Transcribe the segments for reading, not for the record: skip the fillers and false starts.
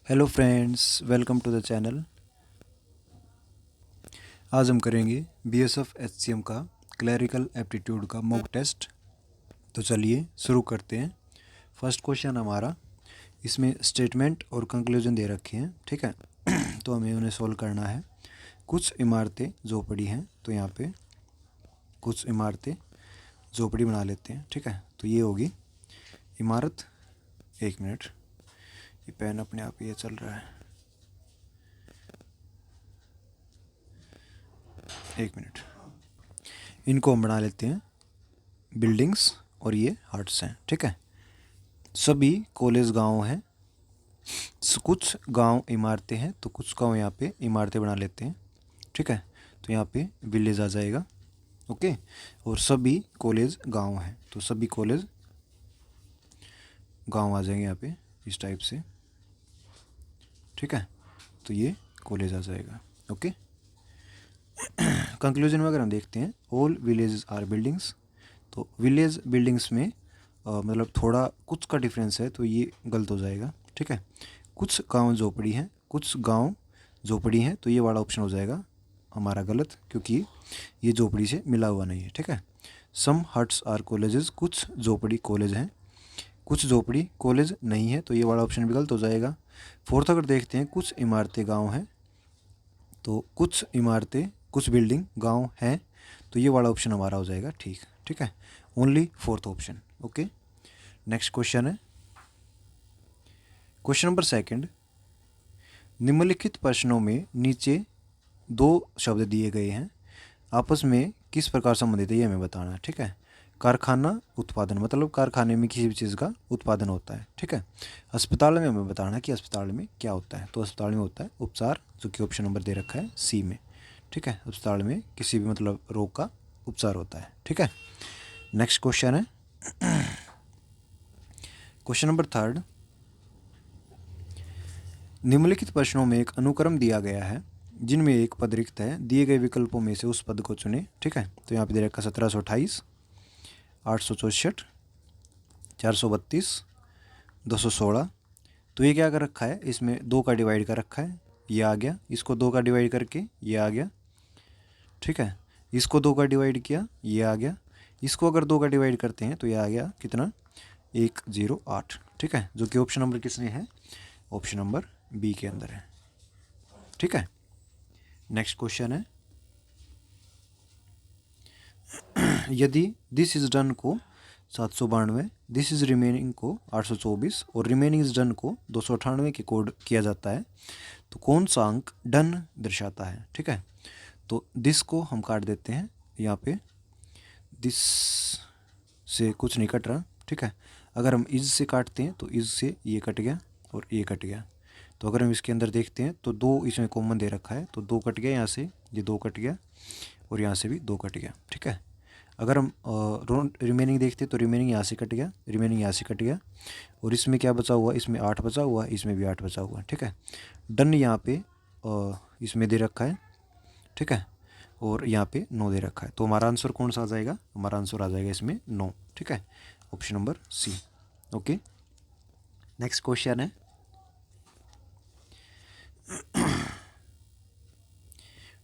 Hello friends, welcome to the channel. आज हम करेंगे बीएसएफ एचसीएम का क्लरिकल एप्टीट्यूड का मॉक टेस्ट। तो चलिए शुरू करते हैं। फर्स्ट क्वेश्चन हमारा, इसमें स्टेटमेंट और कंक्लूजन दे रखे हैं, ठीक है। तो हमें उन्हें सॉल्व करना है। कुछ इमारतें झोपड़ी हैं, तो यहाँ पे कुछ इमारतें झोपड़ी बना लेते हैं, ठीक है। तो ये होगी इमारत। एक मिनट, ये पेन अपने आप ये चल रहा है, एक मिनट। इनको हम बना लेते हैं बिल्डिंग्स और ये हट्स हैं, ठीक है। सभी कॉलेज गांव हैं। कुछ गांव इमारतें हैं, तो कुछ गांव यहाँ पे इमारतें बना लेते हैं, ठीक है। तो यहाँ पे विलेज आ जाएगा, ओके। और सभी कॉलेज गांव हैं, तो सभी कॉलेज गांव आ जाएंगे यहाँ पे इस टाइप से, ठीक है। तो ये कॉलेज आ जाएगा, ओके। कंक्लूजन में अगर हम देखते हैं, ऑल विलेजेस आर बिल्डिंग्स, तो विलेज बिल्डिंग्स में मतलब थोड़ा कुछ का डिफरेंस है, तो ये गलत हो जाएगा, ठीक है। कुछ गांव झोपड़ी हैं, कुछ गांव झोपड़ी हैं, तो ये वाला ऑप्शन हो जाएगा हमारा गलत, क्योंकि ये झोपड़ी से मिला हुआ नहीं है, ठीक है। सम हट्स आर कॉलेजेस, कुछ झोपड़ी कॉलेज हैं, कुछ झोपड़ी कॉलेज नहीं है, तो ये वाला ऑप्शन भी गलत हो जाएगा। फोर्थ अगर देखते हैं, कुछ इमारतें गाँव हैं, तो कुछ इमारतें कुछ बिल्डिंग गांव हैं, तो ये वाला ऑप्शन हमारा हो जाएगा ठीक, ठीक है। Only fourth option, okay. Next question है, क्वेश्चन नंबर सेकंड। निम्नलिखित प्रश्नों में नीचे दो शब्द दिए गए हैं, आपस में किस प्रकार संबंधित है ये हमें बताना है, ठीक है। कारखाना उत्पादन, मतलब कारखाने में किसी भी चीज़ का उत्पादन होता है, ठीक है। अस्पताल में हमें बताना है कि अस्पताल में क्या होता है, तो अस्पताल में होता है उपचार, जो कि ऑप्शन नंबर दे रखा है सी में, ठीक है। अस्पताल में किसी भी मतलब रोग का उपचार होता है, ठीक है। नेक्स्ट क्वेश्चन है, क्वेश्चन नंबर थर्ड। निम्नलिखित प्रश्नों में एक अनुक्रम दिया गया है जिनमें एक पद रिक्त है, दिए गए विकल्पों में से उस पद को चुने, ठीक है। तो यहाँ पे दे रखा 1728, 864, 432, 216। तो ये क्या कर रखा है, इसमें दो का डिवाइड कर रखा है, ये आ गया। इसको दो का डिवाइड करके ये आ गया, ठीक है। इसको दो का डिवाइड किया, ये आ गया। इसको अगर दो का डिवाइड करते हैं तो ये आ गया कितना, 108, ठीक है। जो कि ऑप्शन नंबर किसमें है, ऑप्शन नंबर बी के अंदर है, ठीक है। नेक्स्ट क्वेश्चन है, यदि दिस इज डन को 792, दिस इज रिमेनिंग को 824 और रिमेनिंग इज डन को 298 के कोड किया जाता है, तो कौन सा अंक डन दर्शाता है, ठीक है। तो दिस को हम काट देते हैं, यहाँ पे दिस से कुछ नहीं कट रहा, ठीक है। अगर हम इज से काटते हैं तो इज से ये कट गया और ये कट गया। तो अगर हम इसके अंदर देखते हैं तो दो इसमें कॉमन दे रखा है, तो दो कट गया यहाँ से, ये दो कट गया और यहाँ से भी दो कट गया, ठीक है। अगर हम रिमेनिंग देखते हैं तो रिमेनिंग यहाँ से कट गया, रिमेनिंग यहाँ से कट गया और इसमें क्या बचा हुआ, इसमें 8 बचा हुआ, इसमें भी 8 बचा हुआ, ठीक है। डन यहाँ पे इसमें दे रखा है, ठीक है। और यहाँ पे 9 दे रखा है, तो हमारा आंसर कौन सा आ जाएगा, हमारा आंसर आ जाएगा इसमें 9, ठीक है। Option number C, okay. Next question है,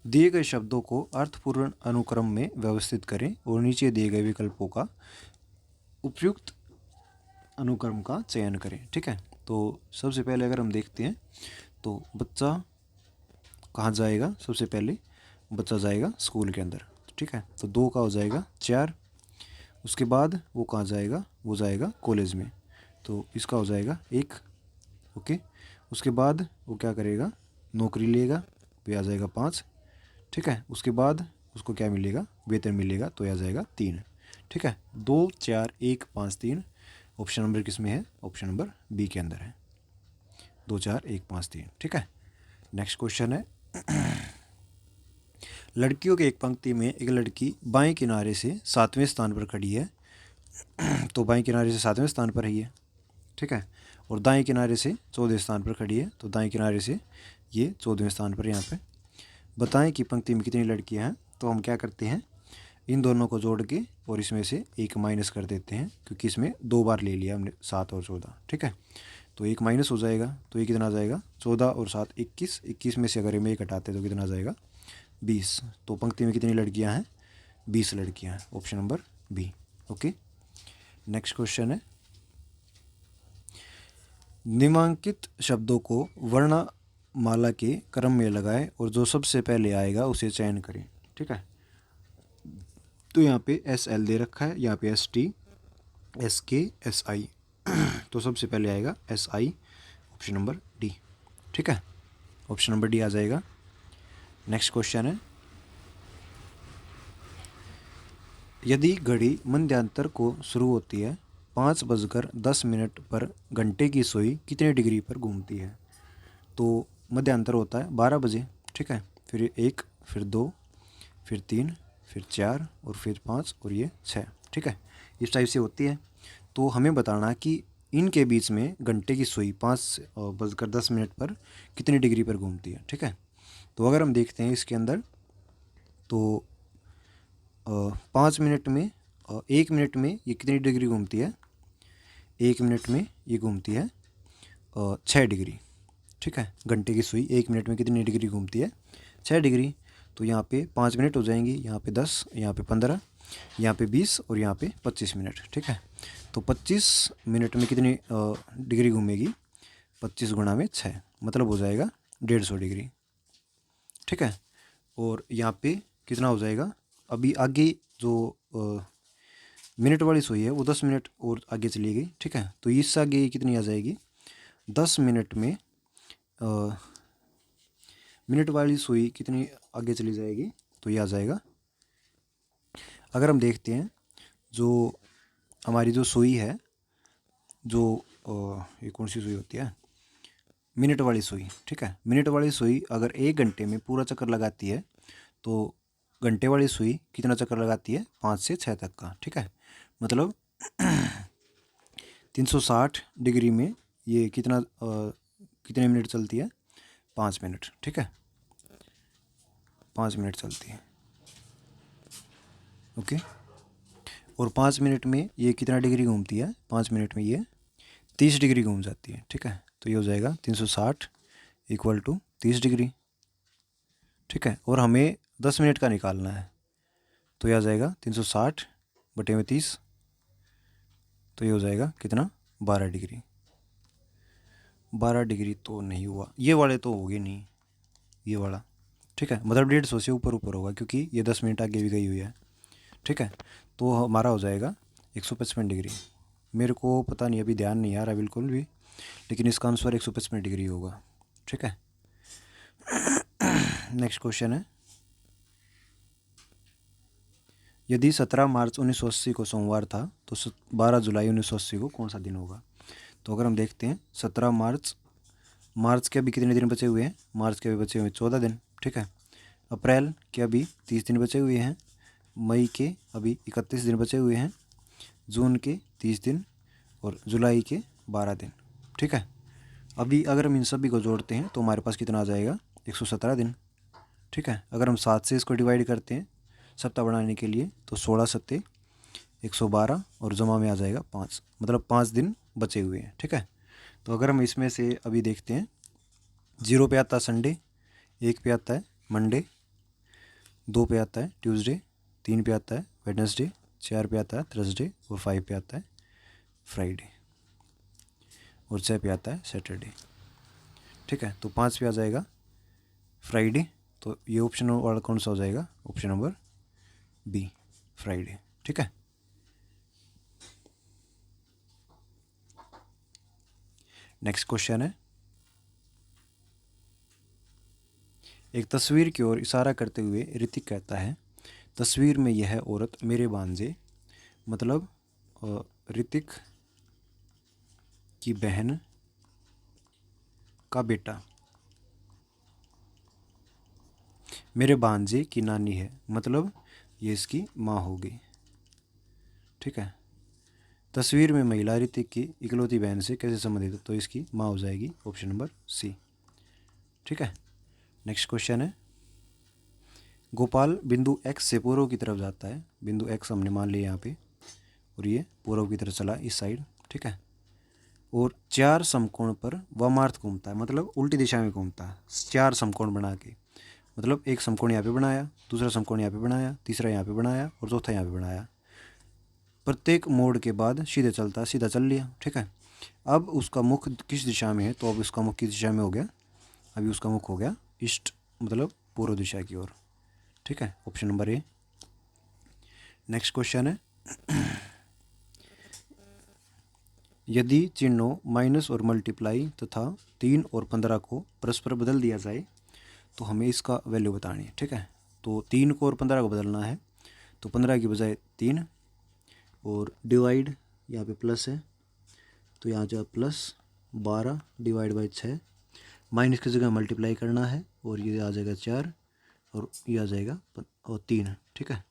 दिए गए शब्दों को अर्थपूर्ण अनुक्रम में व्यवस्थित करें और नीचे दिए गए विकल्पों का उपयुक्त अनुक्रम का चयन करें, ठीक है। तो सबसे पहले अगर हम देखते हैं तो बच्चा कहाँ जाएगा, सबसे पहले बच्चा जाएगा स्कूल के अंदर, ठीक है। तो 2 का हो जाएगा 4। उसके बाद वो कहाँ जाएगा, वो जाएगा कॉलेज में, तो इसका हो जाएगा 1, ओके। उसके बाद वो क्या करेगा, नौकरी लेगा, तो आ जाएगा 5, ठीक है। उसके बाद उसको क्या मिलेगा, वेतन मिलेगा, तो आ जाएगा 3, ठीक है। 2 4 1 5 3, ऑप्शन नंबर किस में है, ऑप्शन नंबर बी के अंदर है, 2 4 1 5 3, ठीक है। नेक्स्ट क्वेश्चन है, लड़कियों के एक पंक्ति में एक लड़की बाएं किनारे से 7वें स्थान पर खड़ी है, तो बाएं किनारे से 7वें स्थान पर है ये, ठीक है। और दाएं किनारे से 14वें स्थान पर खड़ी है, तो दाएं किनारे से ये 14वें स्थान पर यहाँ पे। बताएं कि पंक्ति में कितनी लड़कियां हैं, तो हम क्या करते हैं, इन दोनों को जोड़ के और इसमें से एक माइनस कर देते हैं, क्योंकि इसमें 2 बार ले लिया हमने 7 और 14, ठीक है। तो एक माइनस हो जाएगा, तो ये कितना आ जाएगा 14 और 7 21, 21 में से अगर हम एक हटाते तो कितना आ जाएगा 20। तो पंक्ति में कितनी लड़कियां हैं 20 लड़कियां हैं, option number B. Okay, next question है निम्नांकित शब्दों को वर्णमाला के क्रम में लगाएं और जो सबसे पहले आएगा उसे चयन करें। ठीक है, तो यहाँ पे एस एल दे रखा है, यहाँ पे एस टी एस के एस आई, तो सबसे पहले आएगा S I, option number D. ठीक है, ऑप्शन नंबर डी आ जाएगा। नेक्स्ट क्वेश्चन है यदि घड़ी मध्यांतर को शुरू होती है 5:10 पर घंटे की सुई कितने डिग्री पर घूमती है। तो मध्यांतर होता है 12 बजे। ठीक है, फिर 1, फिर 2, फिर 3, फिर 4 और फिर 5 और ये 6। ठीक है, इस टाइप से होती है। तो हमें बताना कि इनके बीच में घंटे की सुई 5:10 पर कितनी डिग्री पर घूमती है। ठीक है, तो अगर हम देखते हैं इसके अंदर तो 5 मिनट में 1 मिनट में ये कितनी डिग्री घूमती है, 1 मिनट में ये घूमती है 6 डिग्री। ठीक है, घंटे की सुई 1 मिनट में कितनी डिग्री घूमती है 6 डिग्री। तो यहाँ पे 5 मिनट हो जाएंगी, यहाँ पे 10, यहाँ पे 15, यहाँ पे 20 और यहाँ पे 25 मिनट। ठीक है, तो 25 मिनट में कितनी डिग्री घूमेगी 25 गुणा में 6, मतलब हो जाएगा 150 डिग्री। ठीक है, और यहाँ पे कितना हो जाएगा, अभी आगे जो मिनट वाली सुई है वो 10 मिनट और आगे चली गई। ठीक है, तो इससे आगे कितनी आ जाएगी 10 मिनट में मिनट वाली सुई कितनी आगे चली जाएगी, तो ये आ जाएगा। अगर हम देखते हैं जो हमारी जो सुई है, जो ये कौन सी सुई होती है, मिनट वाली सुई। ठीक है, मिनट वाली सुई अगर 1 घंटे में पूरा चक्कर लगाती है तो घंटे वाली सुई कितना चक्कर लगाती है 5 से 6 तक का। ठीक है, मतलब 360 डिग्री में ये कितने मिनट चलती है 5 मिनट। ठीक है, 5 मिनट चलती है। ओके, और 5 मिनट में ये कितना डिग्री घूमती है 5 मिनट में ये 30 डिग्री घूम जाती है। ठीक है, तो ये हो जाएगा 360 इक्वल टू 30 डिग्री। ठीक है, और हमें 10 मिनट का निकालना है, तो ये आ जाएगा 360 बटे में 30, तो ये हो जाएगा कितना 12 डिग्री। 12 डिग्री तो नहीं हुआ, ये वाले तो होंगे नहीं, ये वाला। ठीक है, मतलब 150 से ऊपर ऊपर होगा क्योंकि ये 10 मिनट आगे भी गई हुई है। ठीक है, तो हमारा हो जाएगा 155 डिग्री। मेरे को पता नहीं, अभी ध्यान नहीं आ रहा बिल्कुल भी, लेकिन इसका आंसर 155 डिग्री होगा। ठीक है, नेक्स्ट क्वेश्चन है यदि 17 मार्च 1980 को सोमवार था तो 12 जुलाई 1980 को कौन सा दिन होगा। तो अगर हम देखते हैं 17 मार्च के अभी कितने दिन बचे हुए हैं, मार्च के अभी बचे हुए 14 दिन। ठीक है, अप्रैल के अभी 30 दिन बचे हुए हैं, मई के अभी 31 दिन बचे हुए हैं, जून के 30 दिन और जुलाई के 12 दिन। ठीक है, अभी अगर हम इन सभी को जोड़ते हैं तो हमारे पास कितना आ जाएगा 117 दिन। ठीक है, अगर हम 7 से इसको डिवाइड करते हैं सप्ताह बढ़ाने के लिए तो 16 सत्ते 112 और जमा में आ जाएगा 5, मतलब 5 दिन बचे हुए हैं। ठीक है, तो अगर हम इसमें से अभी देखते हैं 0 पे आता है संडे, 1 पे आता है मंडे, 2 पे आता है ट्यूसडे, 3 पे आता है वेडनेसडे, 4 पे आता है थर्सडे और 5 पे आता है फ्राइडे और 6 पे आता है सैटरडे। ठीक है, तो 5 पे आ जाएगा फ्राइडे, तो ये ऑप्शन वाला कौन सा हो जाएगा, ऑप्शन नंबर बी फ्राइडे। ठीक है, नेक्स्ट क्वेश्चन है एक तस्वीर की ओर इशारा करते हुए ऋतिक कहता है तस्वीर में यह औरत मेरे भांजे, मतलब ऋतिक की बहन का बेटा मेरे भांजे की नानी है, मतलब ये इसकी माँ होगी। ठीक है, तस्वीर में महिला ऋतिक की इकलौती बहन से कैसे संबंधित है, तो इसकी माँ हो जाएगी, ऑप्शन नंबर सी। ठीक है, नेक्स्ट क्वेश्चन है गोपाल बिंदु एक्स से पूर्व की तरफ जाता है, बिंदु एक्स हमने मान लिया यहाँ पे, और ये पूर्व की तरफ चला इस साइड। ठीक है, और 4 समकोण पर वामार्थ घूमता है, मतलब उल्टी दिशा में घूमता है, 4 समकोण बना के। मतलब एक समकोण यहाँ पे बनाया, दूसरा समकोण यहाँ पे बनाया, तीसरा यहाँ पे बनाया और चौथा यहाँ पे बनाया। प्रत्येक मोड़ के बाद सीधे चलता है, सीधा चल लिया। ठीक है, अब उसका मुख किस दिशा में है, तो अब उसका मुख किस दिशा में हो गया, अभी उसका मुख हो गया ईस्ट, मतलब पूर्व दिशा की ओर। ठीक है, option number A. Next question है, यदि चिन्हों माइनस और मल्टीप्लाई तथा 3 और 15 को परस्पर बदल दिया जाए तो हमें इसका वैल्यू बतानी है। ठीक है, तो 3 को और 15 को बदलना है, तो 15 की बजाय 3, और डिवाइड यहाँ पे प्लस है तो यहाँ जो प्लस 12 डिवाइड बाई 6, माइनस की जगह मल्टीप्लाई करना है और ये आ जाएगा 4 और ये आ जाएगा और 3। ठीक है,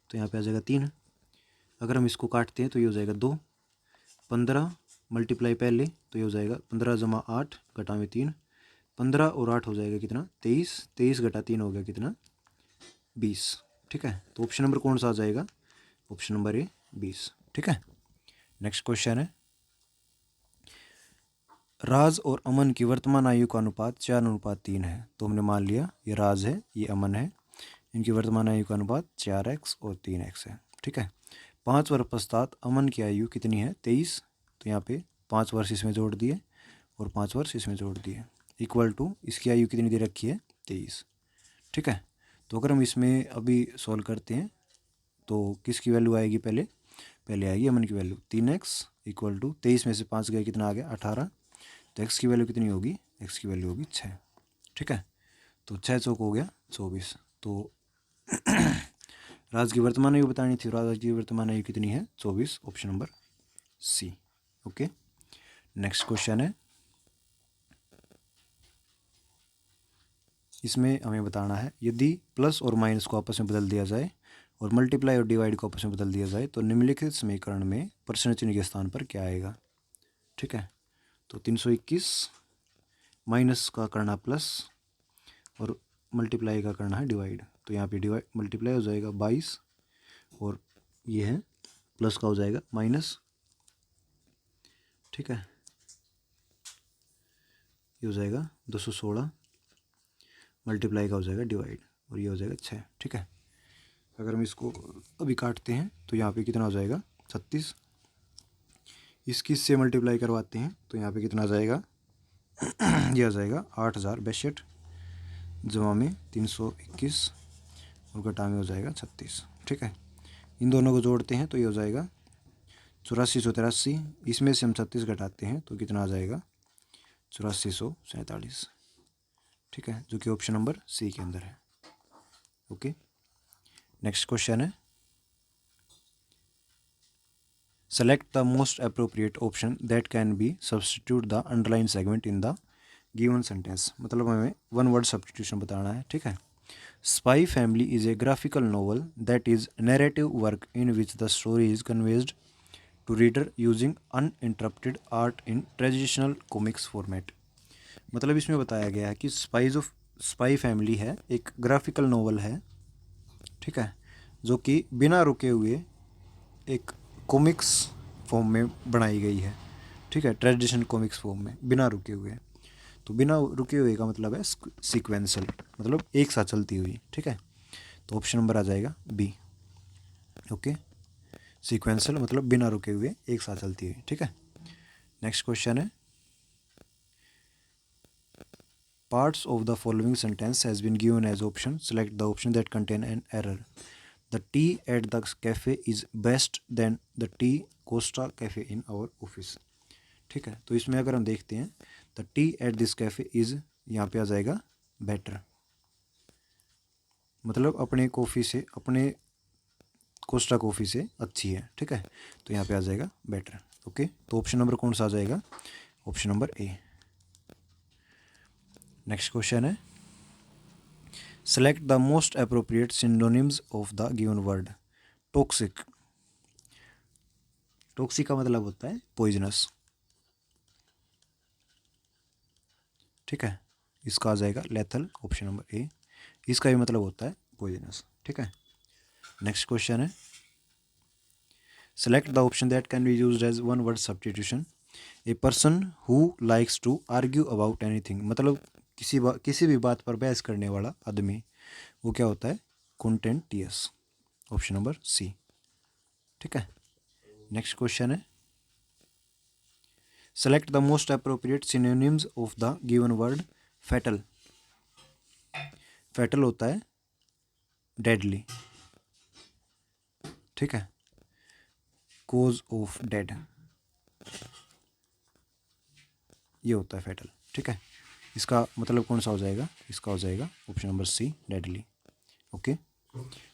तो यहाँ पे आ जाएगा 3। अगर हम इसको काटते हैं तो ये हो जाएगा 2। 15 मल्टीप्लाई पहले तो ये हो जाएगा 15 जमा 8 घटा में 3, 15 और 8 हो जाएगा कितना 23, 23 घटा 3 हो गया कितना 20। ठीक है, तो ऑप्शन नंबर कौन सा आ जाएगा, ऑप्शन नंबर ए 20। ठीक है, नेक्स्ट क्वेश्चन है, राज और अमन की वर्तमान आयु का अनुपात 4:3 है। तो हमने मान लिया ये राज है, ये अमन है, इनकी वर्तमान आयु का अनुपात 4x और 3x है। ठीक है, 5 वर्ष पश्चात अमन की आयु कितनी है 23, तो यहाँ पे 5 वर्ष इसमें जोड़ दिए और 5 वर्ष इसमें जोड़ दिए, इक्वल टू इसकी आयु कितनी दे रखी है 23। ठीक है, तो अगर हम इसमें अभी सॉल्व करते हैं तो किसकी वैल्यू आएगी, पहले आएगी अमन की वैल्यू 3x इक्वल टू 23 में से 5 गए कितना आ गया 18, तो x की वैल्यू कितनी होगी, x की वैल्यू होगी 6। ठीक है, तो 6 चौक हो गया 24। तो राज की वर्तमान आयु बतानी थी, राज की वर्तमान आयु कितनी है 24, option number C. Okay, next question है, इसमें हमें बताना है यदि प्लस और माइनस को आपस में बदल दिया जाए और मल्टीप्लाई और डिवाइड को आपस में बदल दिया जाए तो निम्नलिखित समीकरण में प्रश्न चिन्ह के स्थान पर क्या आएगा। ठीक है, तो 321 माइनस का करना प्लस और मल्टीप्लाई का करना है डिवाइड, तो यहाँ पे डिवाइड मल्टीप्लाई हो जाएगा 22 और ये है प्लस का हो जाएगा माइनस। ठीक है, ये हो जाएगा 216, मल्टीप्लाई का हो जाएगा डिवाइड और ये हो जाएगा 6। ठीक है, अगर हम इसको अभी काटते हैं तो यहाँ पे कितना हो जाएगा 36, इसकी इससे मल्टीप्लाई करवाते हैं तो यहाँ पे कितना आ जाएगा ये आ जाएगा 8062 जमा में 321 और घटा में हो जाएगा 36। ठीक है, इन दोनों को जोड़ते हैं तो ये हो जाएगा 8483, इसमें से हम 36 घटाते हैं तो कितना आ जाएगा 8447। ठीक है, जो कि ऑप्शन नंबर सी के अंदर है। ओके, नेक्स्ट क्वेश्चन है, select the most appropriate option that can be substitute the underline segment in the given sentence. मतलब हमें वन वर्ड सब्सटीट्यूशन बताना है। ठीक है, spy family is a graphical novel that is narrative work in which the story is conveyed to reader using uninterrupted art in traditional comics format. मतलब इसमें बताया गया है कि स्पाई फैमिली है, एक ग्राफिकल नॉवल है। ठीक है, जो कि बिना रुके हुए एक कॉमिक्स फॉर्म में बनाई गई है। ठीक है, ट्रेडिशनल कॉमिक्स फॉर्म में बिना रुके हुए, तो बिना रुके हुए का मतलब है सीक्वेंशियल, मतलब एक साथ चलती हुई। ठीक है, तो ऑप्शन नंबर आ जाएगा बी। ओके, सीक्वेंशियल मतलब बिना रुके हुए एक साथ चलती हुई। ठीक है, नेक्स्ट क्वेश्चन है, parts of the following sentence has been given as option. Select the option that contain an error. The tea at the cafe is best than the tea Costa cafe in our office. ठीक है, तो इसमें अगर हम देखते हैं the T at this cafe is, यहाँ पे आ जाएगा बेटर, मतलब अपने कॉफ़ी से, अपने कोस्टा कॉफ़ी से अच्छी है। ठीक है, तो यहाँ पे आ जाएगा बेटर। ओके, तो ऑप्शन नंबर कौन सा आ जाएगा, option number A. Next question है, select the most appropriate synonyms of the given word. Toxic, toxic का मतलब होता है पॉइजनस। ठीक है, इसका आ जाएगा लेथल, ऑप्शन नंबर ए। इसका भी मतलब होता है पॉइजनस। ठीक है, नेक्स्ट क्वेश्चन है, select the option that can be used as one word substitution. A person who likes to argue about anything, मतलब किसी भी बात पर बहस करने वाला आदमी, वो क्या होता है? कॉन्टेंटियस। Option number C. ठीक है। नेक्स्ट क्वेश्चन है, select the most appropriate synonyms of the given word fatal. Fatal होता है डेडली। ठीक है। कोज ऑफ डेड, ये होता है फैटल। ठीक है। इसका मतलब कौन सा हो जाएगा? इसका हो जाएगा option number C, deadly. Okay.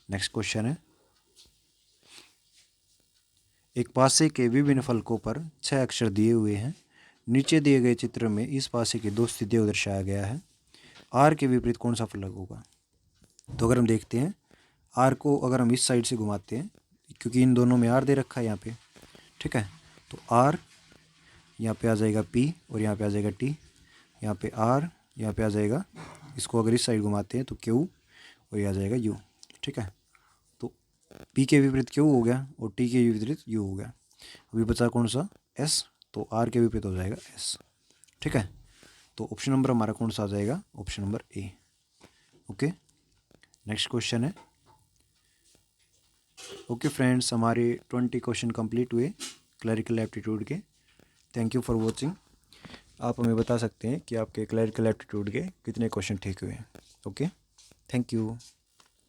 Next question है, एक पासे के विभिन्न फलकों पर 6 अक्षर दिए हुए हैं। नीचे दिए गए चित्र में इस पासे की 2 स्थितियों को दर्शाया गया है। आर के विपरीत कौन सा फलक होगा? तो अगर हम देखते हैं, आर को अगर हम इस साइड से घुमाते हैं, क्योंकि इन दोनों में आर दे रखा है यहाँ पे। ठीक है। तो आर यहाँ पे आ जाएगा पी, और यहाँ पे आ जाएगा टी। यहाँ पे आर, यहाँ पे आ जाएगा, इसको अगर इस साइड घुमाते हैं तो क्यू, और ये आ जाएगा यू। ठीक है। तो पी के विपरीत क्यू हो गया और टी के विपरीत यू हो गया। अभी बचा कौन सा? एस। तो आर के विपरीत हो जाएगा एस। ठीक है। तो ऑप्शन नंबर हमारा कौन सा आ जाएगा? ऑप्शन नंबर ए। ओके। नेक्स्ट क्वेश्चन है, ओके फ्रेंड्स, हमारे 20 क्वेश्चन कंप्लीट हुए क्लरिकल एप्टीट्यूड के। Thank you for watching. आप हमें बता सकते हैं कि आपके क्लरिकल एप्टीट्यूड के कितने क्वेश्चन ठीक हुए हैं। Okay, thank you.